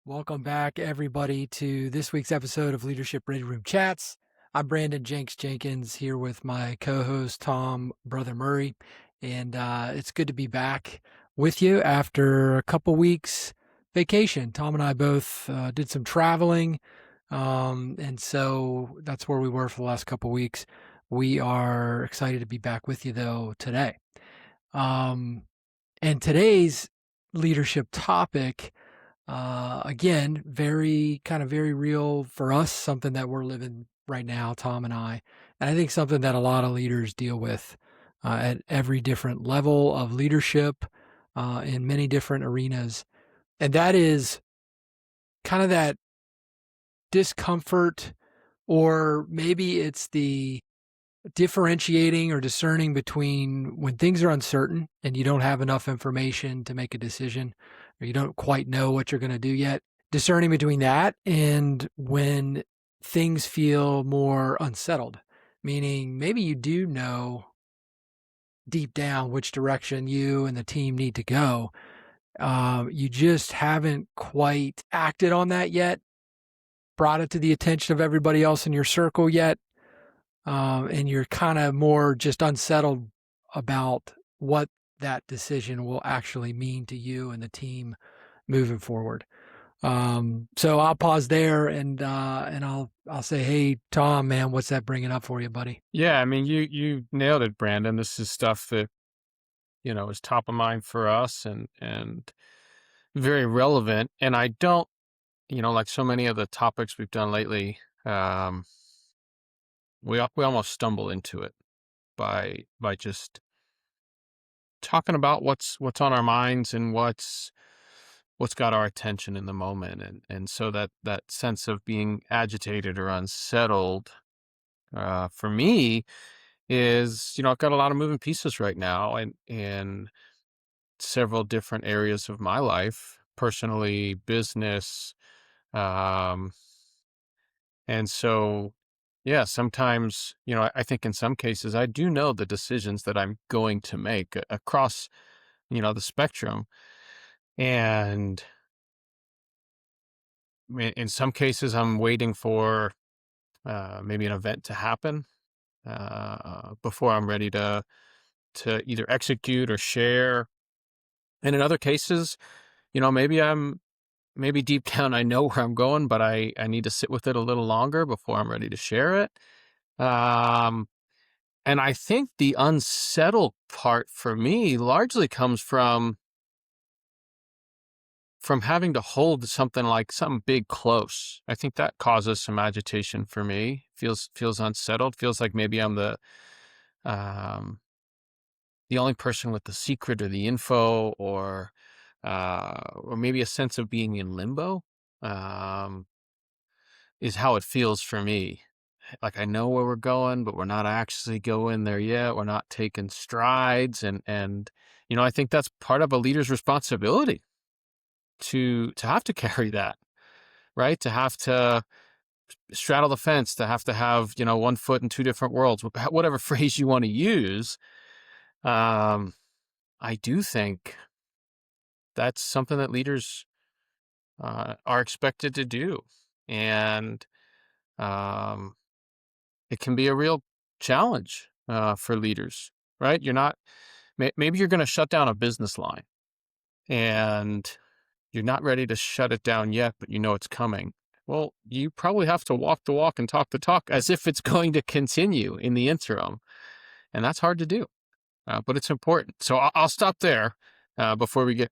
Welcome back, everybody, to this week's episode of Leadership Ready Room Chats. I'm Brandon Jenkins here with my co-host Tom, Brother Murray, and it's good to be back with you after a couple weeks vacation. Tom and I both did some traveling, and so that's where we were for the last couple weeks. We are excited to be back with you though today. Um, and today's leadership topic, again, very real for us, something that we're living right now, Tom and I. And I think something that a lot of leaders deal with at every different level of leadership in many different arenas. And that is kind of that discomfort, or maybe it's the differentiating or discerning between when things are uncertain and you don't have enough information to make a decision, or you don't quite know what you're going to do yet, discerning between that and when things feel more unsettled, meaning maybe you do know deep down which direction you and the team need to go. You just haven't quite acted on that yet, brought it to the attention of everybody else in your circle yet, and you're kind of more just unsettled about what that decision will actually mean to you and the team moving forward. So I'll pause there and I'll say, hey, Tom, man, what's that bringing up for you, buddy? Yeah, I mean, you nailed it, Brandon. This is stuff that, is top of mind for us and very relevant. And I don't, like so many of the topics we've done lately, we almost stumble into it by just talking about what's on our minds and what's got our attention in the moment. And so that sense of being agitated or unsettled, for me is, I've got a lot of moving pieces right now and several different areas of my life, personally, business. Um, and so, yeah, sometimes, I think in some cases I do know the decisions that I'm going to make across, the spectrum. And in some cases, I'm waiting for maybe an event to happen before I'm ready to either execute or share. And in other cases, maybe deep down I know where I'm going, but I need to sit with it a little longer before I'm ready to share it. Um, and I think the unsettled part for me largely comes from having to hold something big close. I think that causes some agitation for me. Feels unsettled. Feels like maybe I'm um, the only person with the secret or the info, or maybe a sense of being in limbo. Um, is how it feels for me. Like I know where we're going, but we're not actually going there yet. We're not taking strides, and I think that's part of a leader's responsibility to have to carry that, right? To have to straddle the fence, to have 1 foot in two different worlds, whatever phrase you want to use. Um, I do think that's something that leaders are expected to do, and um, it can be a real challenge for leaders, right? You're not, maybe you're going to shut down a business line and you're not ready to shut it down yet, but you know it's coming. Well, you probably have to walk the walk and talk the talk as if it's going to continue in the interim. And that's hard to do, but it's important. So I'll stop there before we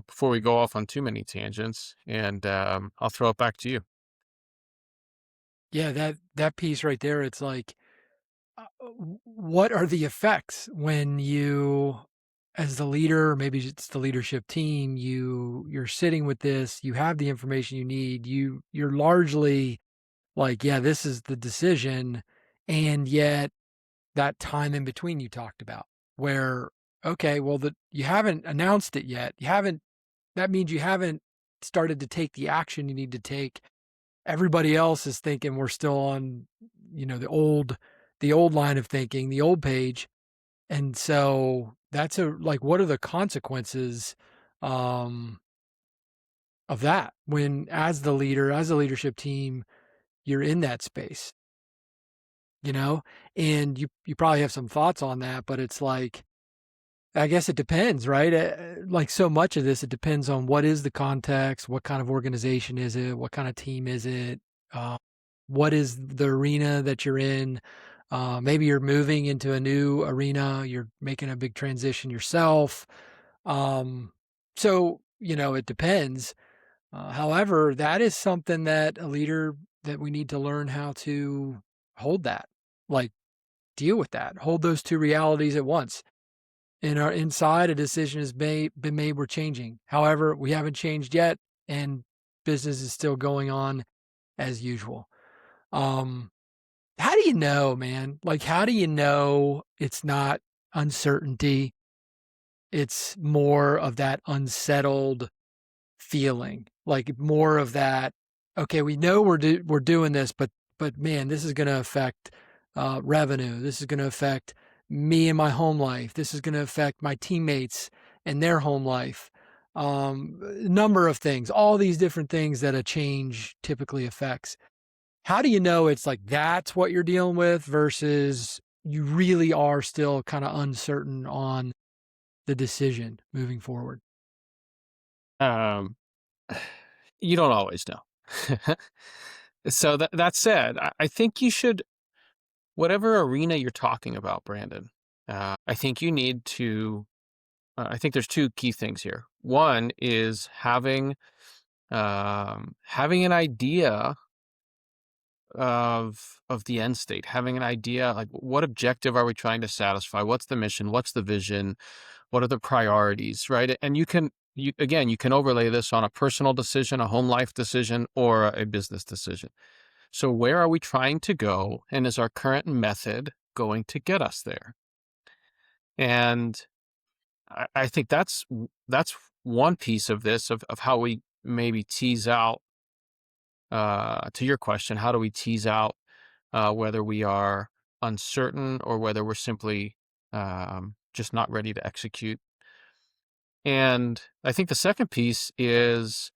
before we go off on too many tangents, and I'll throw it back to you. Yeah, that piece right there, it's like, what are the effects when you, as the leader, or maybe it's the leadership team, you're sitting with this, you have the information you need, you're largely like, yeah, this is the decision, and yet that time in between you talked about, where, okay, well, you haven't announced it yet, that means you haven't started to take the action you need to take. Everybody else is thinking we're still on, the old line of thinking, the old page. And so that's like, what are the consequences? Um, of that when, as the leader, as a leadership team, you're in that space, you know? And you probably have some thoughts on that, but it's like, I guess it depends, right? Like so much of this, it depends on what is the context, what kind of organization is it, what kind of team is it, uh, what is the arena that you're in. Maybe you're moving into a new arena, you're making a big transition yourself. Um, so, it depends. However, that is something that a leader that we need to learn how to hold that, like deal with that, hold those two realities at once. In our inside, a decision has been made, we're changing. However, we haven't changed yet, and business is still going on as usual. Um, how do you know, man? Like, how do you know it's not uncertainty? It's more of that unsettled feeling, like more of that, okay, we know we're doing this, but man, this is going to affect revenue. This is going to affect me and my home life. This is going to affect my teammates and their home life. A number of things, all these different things that a change typically affects. How do you know it's like that's what you're dealing with versus you really are still kind of uncertain on the decision moving forward? Um, you don't always know. So that said, I think you should, whatever arena you're talking about, Brandon. I think you need to. I think there's two key things here. One is having an idea of the end state, having an idea like what objective are we trying to satisfy? What's the mission? What's the vision? What are the priorities, right? And you can overlay this on a personal decision, a home life decision, or a business decision. So where are we trying to go, and is our current method going to get us there? And I think that's one piece of this of how we maybe tease out, to your question, how do we tease out whether we are uncertain or whether we're simply just not ready to execute. And I think the second piece is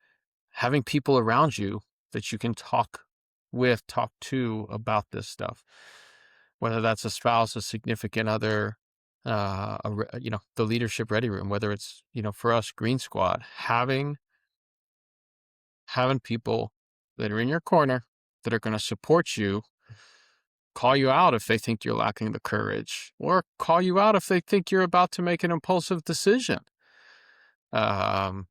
having people around you that you can talk to about this stuff, whether that's a spouse, a significant other, the leadership ready room, whether it's, for us, Green Squad, having people that are in your corner that are going to support you, call you out if they think you're lacking the courage, or call you out if they think you're about to make an impulsive decision, um,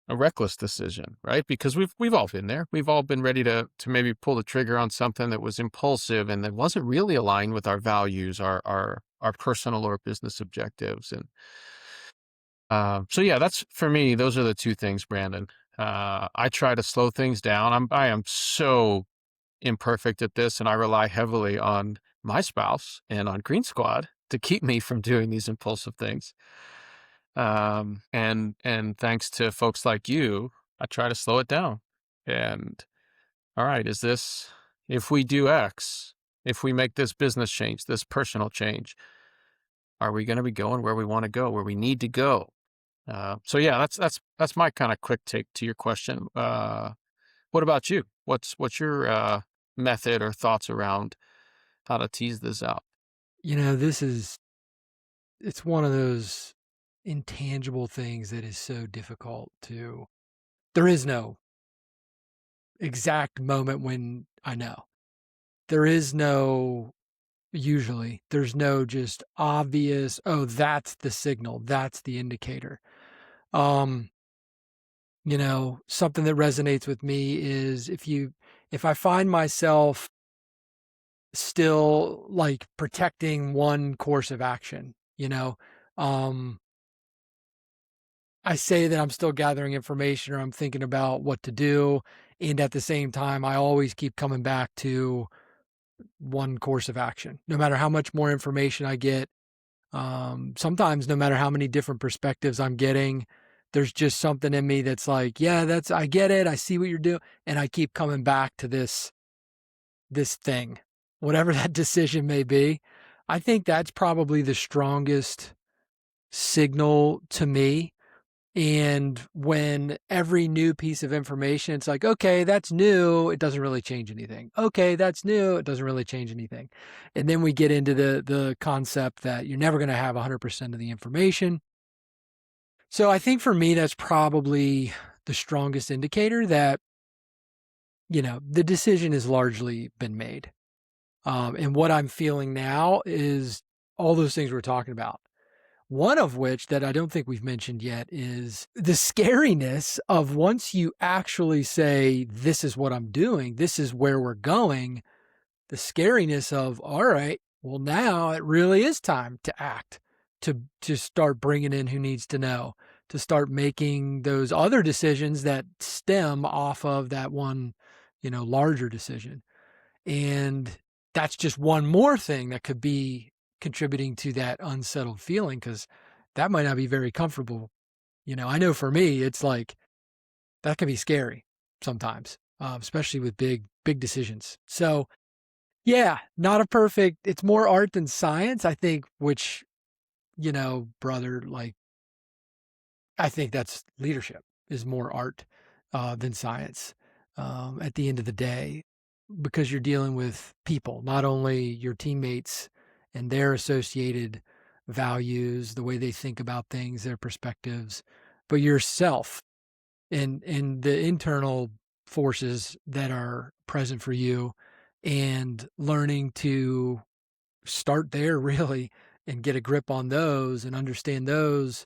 a reckless decision, right? Because we've all been there. We've all been ready to maybe pull the trigger on something that was impulsive and that wasn't really aligned with our values, our personal or business objectives. And so yeah, that's for me. Those are the two things, Brandon. I try to slow things down. I am so imperfect at this, and I rely heavily on my spouse and on Green Squad to keep me from doing these impulsive things. And thanks to folks like you, I try to slow it down. And all right, if we do X, if we make this business change, this personal change, are we going to be going where we want to go, where we need to go? So yeah, that's my kind of quick take to your question. What about you? What's your method or thoughts around how to tease this out? It's one of those intangible things that is so difficult to, there is no exact moment when I know. There is no, usually, there's no just obvious, oh, that's the signal, that's the indicator. Um, Something that resonates with me is if I find myself still like protecting one course of action, um, I say that I'm still gathering information or I'm thinking about what to do. And at the same time, I always keep coming back to one course of action, no matter how much more information I get. Sometimes, no matter how many different perspectives I'm getting, there's just something in me that's like, yeah, I get it. I see what you're doing. And I keep coming back to this thing, whatever that decision may be. I think that's probably the strongest signal to me And when every new piece of information, it's like, okay, that's new. It doesn't really change anything. Okay, that's new. It doesn't really change anything. And then we get into the concept that you're never going to have 100% of the information. So I think for me, that's probably the strongest indicator that, the decision has largely been made. And what I'm feeling now is all those things we're talking about. One of which that I don't think we've mentioned yet is the scariness of once you actually say, this is what I'm doing, this is where we're going, the scariness of, all right, well, now it really is time to act, to start bringing in who needs to know, to start making those other decisions that stem off of that one, larger decision. And that's just one more thing that could be contributing to that unsettled feeling because that might not be very comfortable. I know for me, it's like that can be scary sometimes, especially with big decisions. So, yeah, not a perfect, it's more art than science, I think, which, brother, like, I think that's leadership is more art than science at the end of the day, because you're dealing with people, not only your teammates and their associated values, the way they think about things, their perspectives, but yourself and the internal forces that are present for you and learning to start there really and get a grip on those and understand those,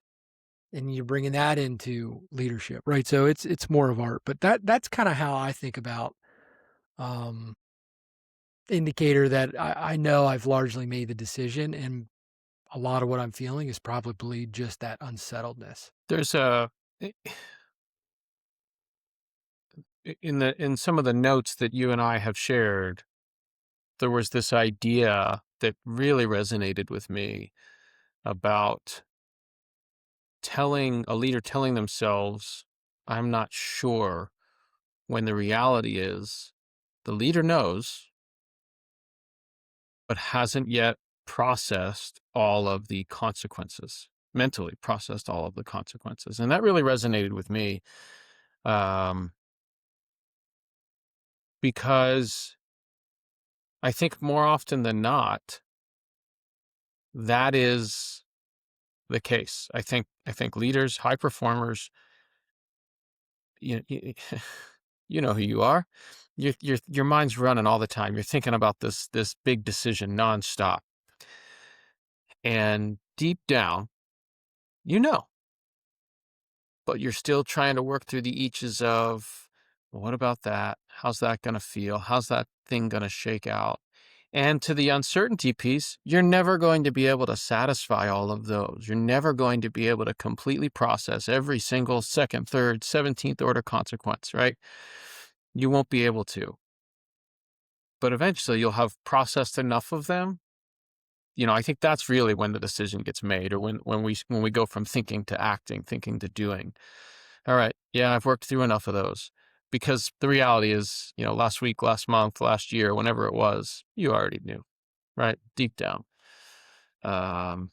and you're bringing that into leadership, right? So it's more of art, but that's kind of how I think about um, indicator that I know I've largely made the decision, and a lot of what I'm feeling is probably just that unsettledness. There's a in some of the notes that you and I have shared, there was this idea that really resonated with me about telling a leader telling themselves, I'm not sure, when the reality is the leader knows, but hasn't yet processed all of the consequences, mentally processed all of the consequences. And that really resonated with me um, because I think more often than not, that is the case. I think leaders, high performers, you, you know who you are. Your mind's running all the time. You're thinking about this big decision nonstop, and deep down, you know, but you're still trying to work through the eaches of, well, what about that? How's that going to feel? How's that thing going to shake out? And to the uncertainty piece, you're never going to be able to satisfy all of those. You're never going to be able to completely process every single second, third, 17th order consequence, right? You won't be able to. But eventually you'll have processed enough of them. I think that's really when the decision gets made, or when we go from thinking to acting, thinking to doing. All right, yeah, I've worked through enough of those. Because the reality is, last week, last month, last year, whenever it was, you already knew, right? Deep down. Um,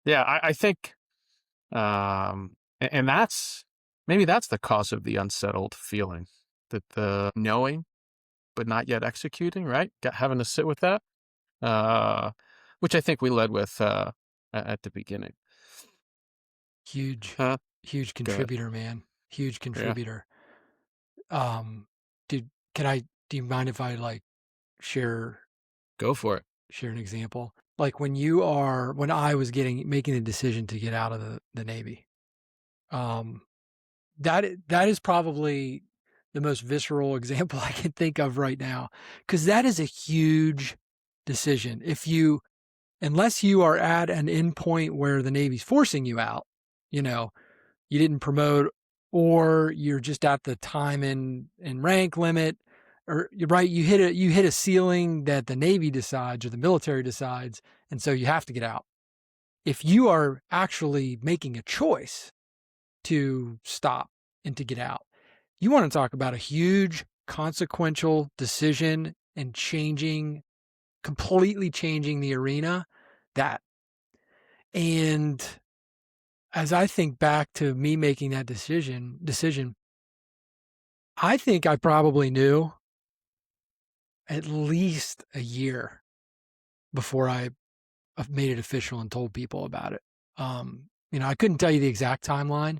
yeah, I think, and maybe that's the cause of the unsettled feeling, that the knowing, but not yet executing, right? Having to sit with that, uh, which I think we led with at the beginning. Huge, Huh? huge Good. contributor, man. Huge Yeah, contributor. Um, did can I? Do you mind if I like share go for it. share an example? Like when I was making the decision to get out of the Navy, um, that is probably the most visceral example I can think of right now, because that is a huge decision. Unless you are at an endpoint where the Navy's forcing you out, you know, you didn't promote, or you're just at the time and rank limit, or you're right, you hit a ceiling that the Navy decides or the military decides, and so you have to get out. If you are actually making a choice to stop and to get out, you want to talk about a huge consequential decision and completely changing the arena. That and as I think back to me making that decision, I think I probably knew at least a year before I made it official and told people about it. I couldn't tell you the exact timeline,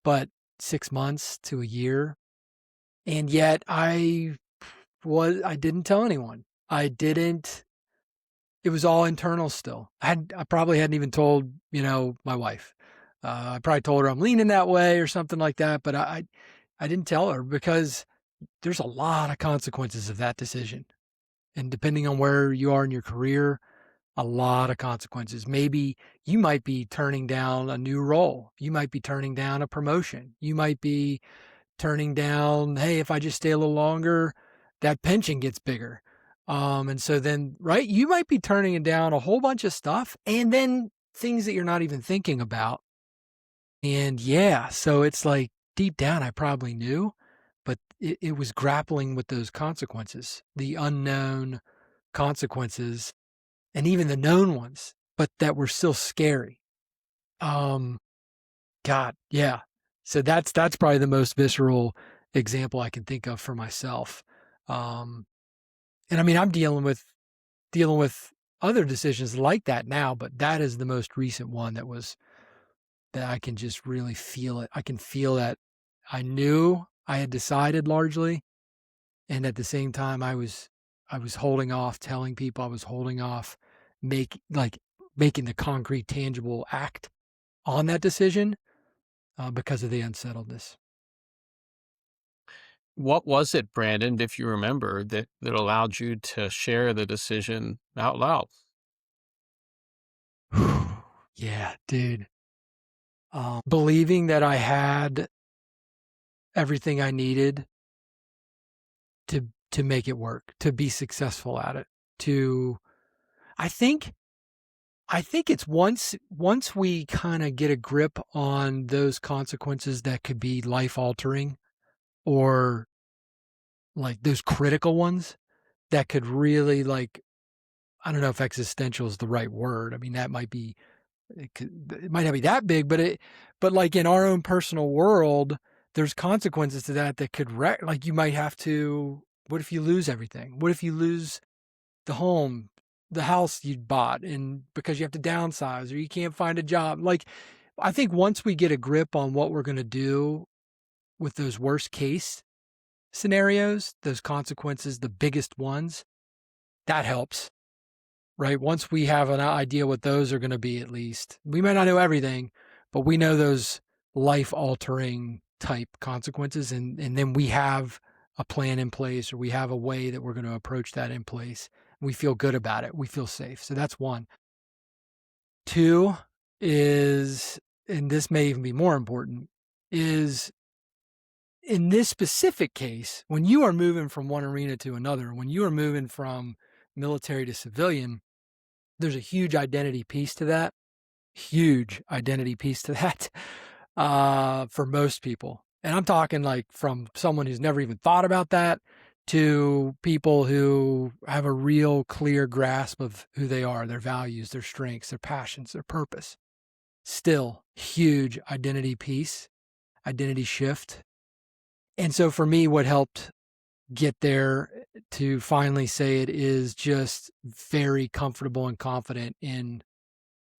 but 6 months to a year. And yet I didn't tell anyone. I didn't It was all internal still. I probably hadn't even told, my wife. I probably told her I'm leaning that way or something like that, but I didn't tell her because there's a lot of consequences of that decision. And depending on where you are in your career, a lot of consequences. Maybe you might be turning down a new role. You might be turning down a promotion. You might be turning down, hey, if I just stay a little longer, that pension gets bigger. And so then, right, you might be turning down a whole bunch of stuff and then things that you're not even thinking about. And yeah, so it's like deep down, I probably knew, but it was grappling with those consequences, the unknown consequences, and even the known ones, but that were still scary. Um, God, yeah. So that's probably the most visceral example I can think of for myself. Um, and I mean, I'm dealing with other decisions like that now, but that is the most recent one that I can just really feel it. I can feel that I knew I had decided largely, and at the same time, I was holding off telling people. I was holding off making the concrete, tangible act on that decision because of the unsettledness. What was it, Brandon, if you remember, that allowed you to share the decision out loud? Yeah, dude. Believing that I had everything I needed to make it work, to be successful at it. To I think I think it's once we kind of get a grip on those consequences that could be life altering or like those critical ones that could really like I don't know if existential is the right word. I mean that might be it might not be that big, but like in our own personal world, there's consequences to that could like you might have to. What if you lose everything? What if you lose the home, the house you bought, and because you have to downsize or you can't find a job? Like, I think once we get a grip on what we're going to do with those worst case scenarios, those consequences, the biggest ones, that helps, right? Once we have an idea what those are going to be, at least we might not know everything, but we know those life altering type consequences. And then we have a plan in place or we have a way that we're going to approach that in place. We feel good about it. We feel safe. So that's one. Two is, and this may even be more important, is in this specific case, when you are moving from one arena to another, when you are moving from military to civilian, there's a huge identity piece to that. Huge identity piece to that for most people. And I'm talking like from someone who's never even thought about that to people who have a real clear grasp of who they are, their values, their strengths, their passions, their purpose. Still, huge identity piece, identity shift. And so for me, what helped get there to finally say it is just very comfortable and confident in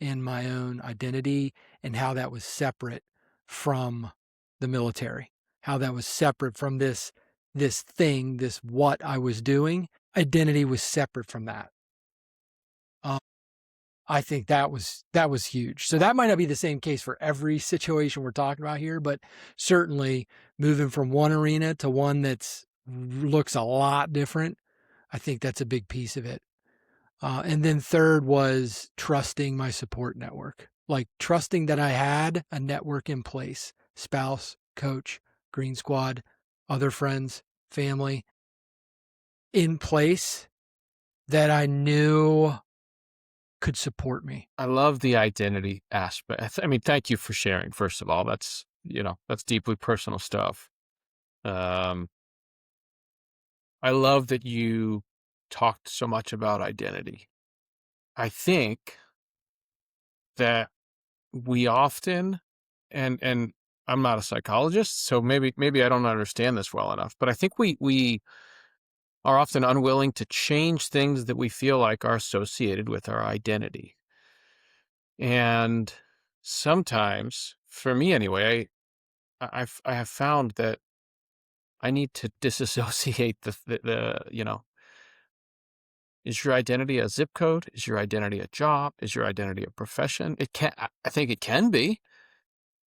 my own identity and how that was separate from the military, how that was separate from this thing, this what I was doing. Identity was separate from that. Um, I think that was huge. So that might not be the same case for every situation we're talking about here, but certainly moving from one arena to one that's looks a lot different, I think that's a big piece of it. And then third was trusting my support network, like trusting that I had a network in place, spouse, coach, Green Squad, other friends, family in place that I knew could support me. I love the identity aspect. I mean, thank you for sharing, first of all. That's deeply personal stuff. Um, I love that you talked so much about identity. I think that we often, and I'm not a psychologist, so maybe I don't understand this well enough, but I think we are often unwilling to change things that we feel like are associated with our identity. And sometimes, for me anyway, I have found that I need to disassociate is your identity a zip code? Is your identity a job? Is your identity a profession? I think it can be.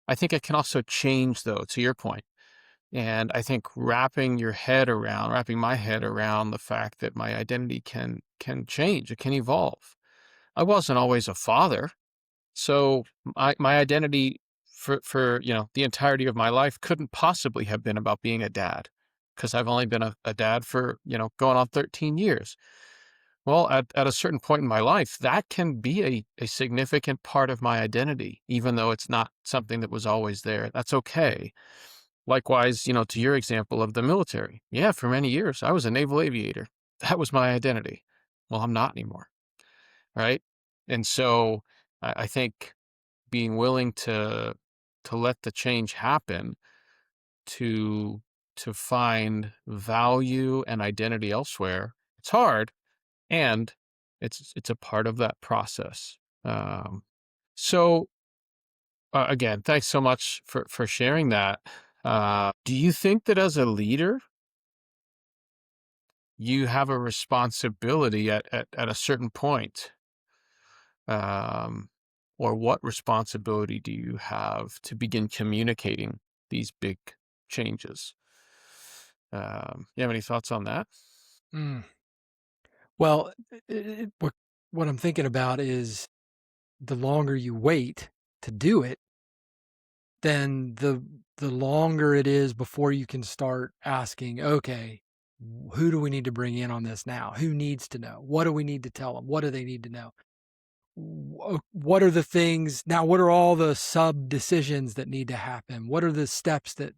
I think it can also change though, to your point. And I think wrapping my head around the fact that my identity can change, it can evolve. I wasn't always a father, so my identity for the entirety of my life couldn't possibly have been about being a dad, because I've only been a dad for going on 13 years. Well, at a certain point in my life, that can be a significant part of my identity, even though it's not something that was always there. That's okay. Likewise, to your example of the military. Yeah, for many years, I was a naval aviator. That was my identity. Well, I'm not anymore. Right. And so I think being willing to let the change happen, to find value and identity elsewhere, it's hard, and it's a part of that process. Um, so again, thanks so much for sharing that. Do you think that as a leader, you have a responsibility at a certain point? Um, or what responsibility do you have to begin communicating these big changes? You have any thoughts on that? Mm. Well, what I'm thinking about is the longer you wait to do it, then the longer it is before you can start asking, okay, who do we need to bring in on this now? Who needs to know? What do we need to tell them? What do they need to know? What are the things now? What are all the sub decisions that need to happen? What are the steps that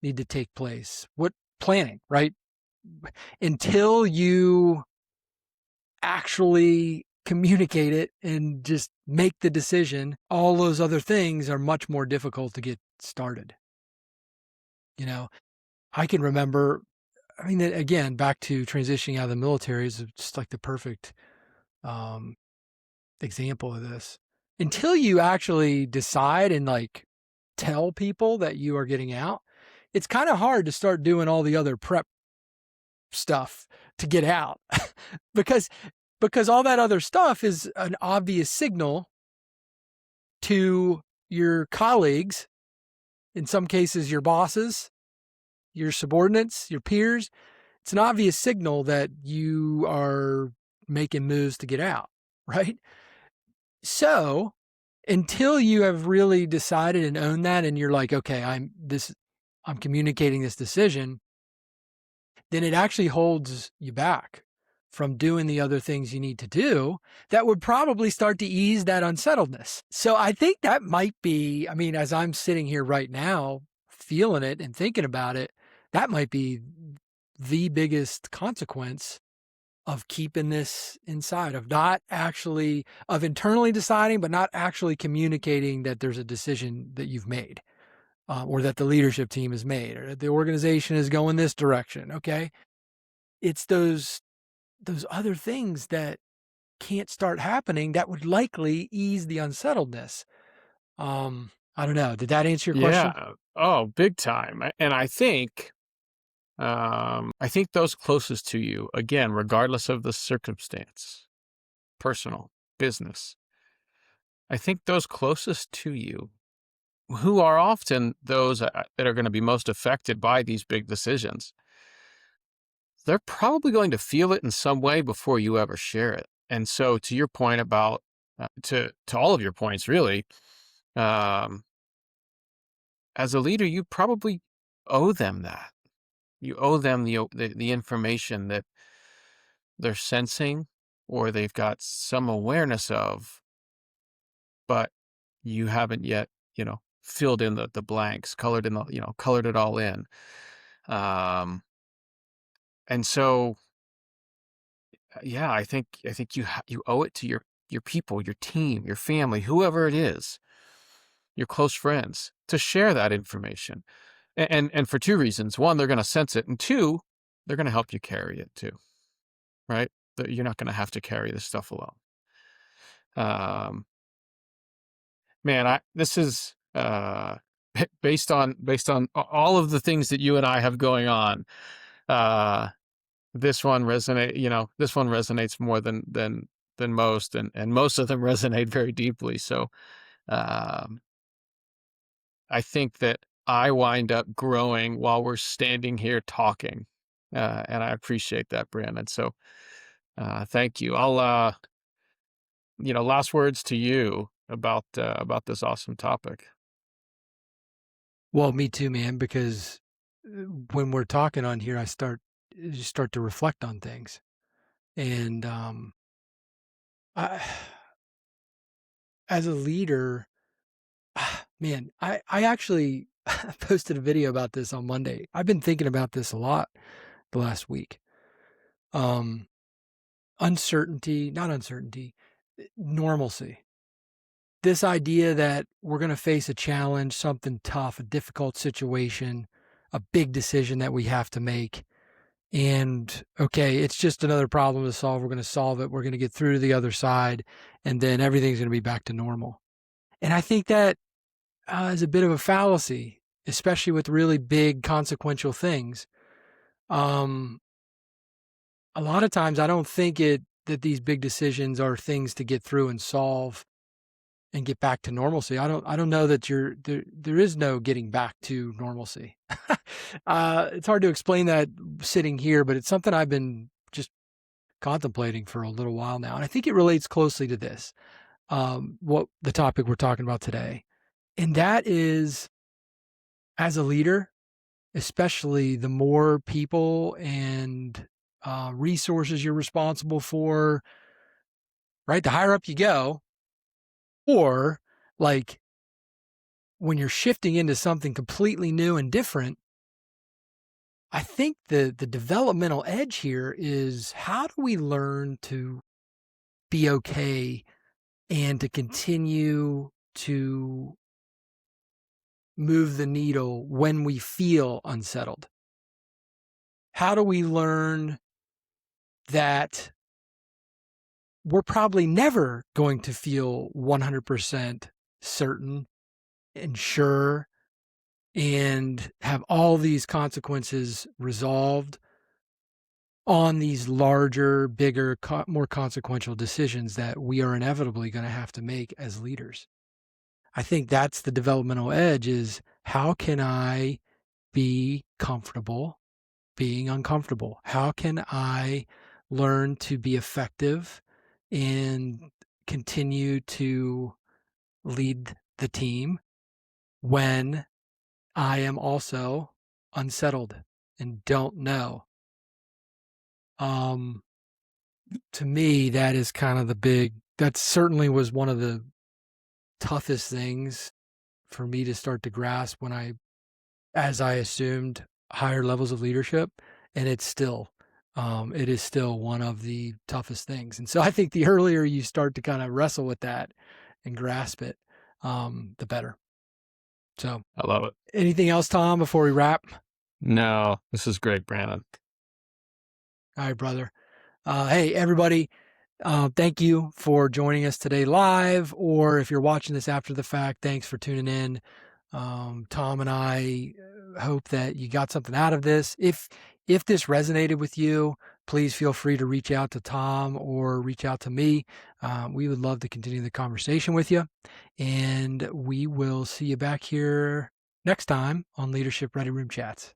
need to take place? What planning, right? Until you actually communicate it and just make the decision, all those other things are much more difficult to get started. You know, I can remember, I mean, again, back to transitioning out of the military is just like the perfect um, example of this. Until you actually decide and like tell people that you are getting out, it's kind of hard to start doing all the other prep stuff to get out because all that other stuff is an obvious signal to your colleagues, in some cases your bosses, your subordinates, your peers. It's an obvious signal that you are making moves to get out, right? So until you have really decided and owned that and you're like, okay, I'm communicating this decision, then it actually holds you back from doing the other things you need to do that would probably start to ease that unsettledness. So I think that might be, I mean, as I'm sitting here right now, feeling it and thinking about it, that might be the biggest consequence of keeping this inside, of not actually, of internally deciding, but not actually communicating that there's a decision that you've made, or that the leadership team has made, or that the organization is going this direction. Okay. It's those other things that can't start happening that would likely ease the unsettledness. I don't know. Did that answer your question? Yeah. Oh, big time. And I think those closest to you, again, regardless of the circumstance, personal, business, I think those closest to you, who are often those that are going to be most affected by these big decisions, they're probably going to feel it in some way before you ever share it. And so, to your point about, to all of your points, really, um, as a leader, you probably owe them that. You owe them the information that they're sensing or they've got some awareness of, but you haven't yet, filled in the blanks, colored it all in. Um, and so, yeah, I think you owe it to your people, your team, your family, whoever it is, your close friends, to share that information. And for two reasons. One, they're going to sense it. And two, they're going to help you carry it too, right? That you're not going to have to carry this stuff alone. Um, Man, this is based on all of the things that you and I have going on. Uh, this one resonates more than most, and most of them resonate very deeply. So um, I think that I wind up growing while we're standing here talking, and I appreciate that, Brandon. So thank you. Last words to you about this awesome topic. Well, me too, man, because when we're talking on here, just start to reflect on things. And I, as a leader, man, I actually posted a video about this on Monday. I've been thinking about this a lot the last week. Um, not uncertainty, normalcy. This idea that we're going to face a challenge, something tough, a difficult situation, a big decision that we have to make. And okay, it's just another problem to solve. We're going to solve it. We're going to get through to the other side, and then everything's going to be back to normal. And I think that is a bit of a fallacy, especially with really big consequential things. Um, a lot of times, I don't think that these big decisions are things to get through and solve and get back to normalcy. I don't know that there is no getting back to normalcy. It's hard to explain that sitting here, but it's something I've been just contemplating for a little while now. And I think it relates closely to this, what the topic we're talking about today. And that is, as a leader, especially the more people and resources you're responsible for, right? The higher up you go, or like when you're shifting into something completely new and different, I think the developmental edge here is, how do we learn to be okay and to continue to move the needle when we feel unsettled? How do we learn that we're probably never going to feel 100% certain and sure and have all these consequences resolved on these larger, bigger, more consequential decisions that we are inevitably going to have to make as leaders? I think that's the developmental edge, is how can I be comfortable being uncomfortable? How can I learn to be effective and continue to lead the team when I am also unsettled and don't know? Um, to me, that is kind of that certainly was one of the toughest things for me to start to grasp as I assumed higher levels of leadership. And it is still one of the toughest things. And so I think the earlier you start to kind of wrestle with that and grasp it, the better. So I love it. anything else, Tom, before we wrap? No, this is great, Brandon. All right, brother. Hey, everybody. Thank you for joining us today live, or if you're watching this after the fact, thanks for tuning in. Tom and I hope that you got something out of this. If this resonated with you, please feel free to reach out to Tom or reach out to me. We would love to continue the conversation with you, and we will see you back here next time on Leadership Ready Room Chats.